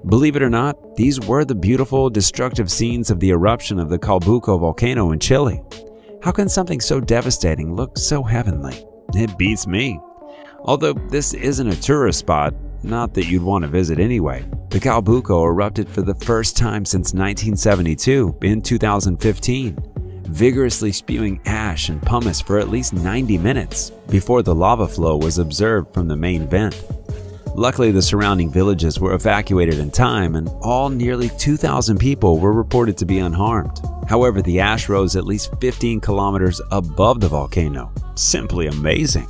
Believe it or not, these were the beautiful, destructive scenes of the eruption of the Calbuco volcano in Chile. How can something so devastating look so heavenly? It beats me. Although this isn't a tourist spot, not that you'd want to visit anyway, the Calbuco erupted for the first time since 1972 in 2015, vigorously spewing ash and pumice for at least 90 minutes before the lava flow was observed from the main vent. Luckily, the surrounding villages were evacuated in time and all nearly 2,000 people were reported to be unharmed. However, the ash rose at least 15 kilometers above the volcano. Simply amazing.